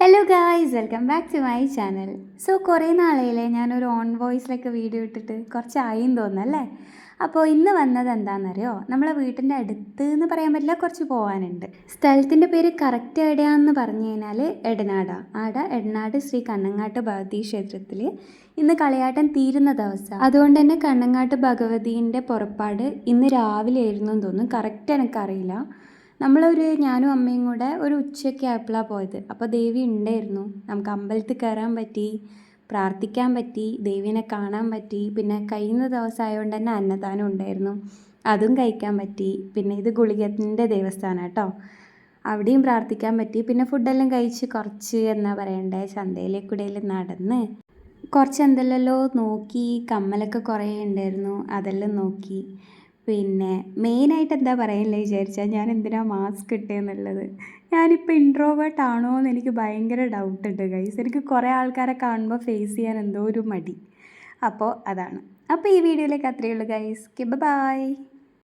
Hello guys, welcome back to my channel. So കുറേ നാളെയില്ലേ ഞാനൊരു ഓൺ വോയിസിലൊക്കെ വീഡിയോ ഇട്ടിട്ട് കുറച്ചായും തോന്നുന്നല്ലേ. അപ്പോൾ ഇന്ന് വന്നത് എന്താണെന്നറിയോ, നമ്മളെ വീട്ടിൻ്റെ അടുത്ത് എന്ന് പറയാൻ പറ്റില്ല, കുറച്ച് പോകാനുണ്ട്. സ്ഥലത്തിൻ്റെ പേര് കറക്റ്റ് എവിടെയാണെന്ന് പറഞ്ഞു കഴിഞ്ഞാൽ എടനാടാണ്. ആടെ എടനാട് ശ്രീ കണ്ണങ്ങാട്ട് ഭഗവതി ക്ഷേത്രത്തിൽ ഇന്ന് കളിയാട്ടം തീരുന്ന ദിവസം. അതുകൊണ്ട് തന്നെ കണ്ണങ്ങാട്ട് ഭഗവതീൻ്റെ പുറപ്പാട് ഇന്ന് രാവിലെ ആയിരുന്നു എന്ന് തോന്നുന്നു. കറക്റ്റ് എനിക്കറിയില്ല. ഞാനും അമ്മയും കൂടെ ഒരു ഉച്ചയ്ക്ക് ആയപ്പോഴാണ് പോയത്. അപ്പോൾ ദേവി ഉണ്ടായിരുന്നു. നമുക്ക് അമ്പലത്തിൽ കയറാൻ പറ്റി, പ്രാർത്ഥിക്കാൻ പറ്റി, ദേവീനെ കാണാൻ പറ്റി. പിന്നെ കഴിയുന്ന ദിവസമായതുകൊണ്ട് തന്നെ അന്നദാനം ഉണ്ടായിരുന്നു, അതും കഴിക്കാൻ പറ്റി. പിന്നെ ഇത് ഗുളികത്തിൻ്റെ ദേവസ്ഥാനം കേട്ടോ, അവിടെയും പ്രാർത്ഥിക്കാൻ പറ്റി. പിന്നെ ഫുഡെല്ലാം കഴിച്ച് കുറച്ച് എന്താ പറയണ്ടേ, ചന്തയിലേക്കൂടെയിൽ നടന്ന് കുറച്ച് എന്തെല്ലോ നോക്കി. കമ്മലൊക്കെ കുറേ ഉണ്ടായിരുന്നു, അതെല്ലാം നോക്കി. പിന്നെ മെയിനായിട്ട് എന്താ പറയില്ല വിചാരിച്ചാൽ, ഞാൻ എന്തിനാ മാസ്ക് ഇട്ടേന്നുള്ളത്. ഞാനിപ്പോൾ ഇൻട്രോവേർട്ട് ആണോ എന്ന് എനിക്ക് ഭയങ്കര ഡൗട്ട് ഉണ്ട് ഗൈസ്. എനിക്ക് കുറേ ആൾക്കാരെ കാണുമ്പോൾ ഫേസ് ചെയ്യാൻ എന്തോ ഒരു മടി. അപ്പോൾ അതാണ്. അപ്പോൾ ഈ വീഡിയോയിലേക്ക് അത്രയേ ഉള്ളൂ ഗൈസ്. ബൈ.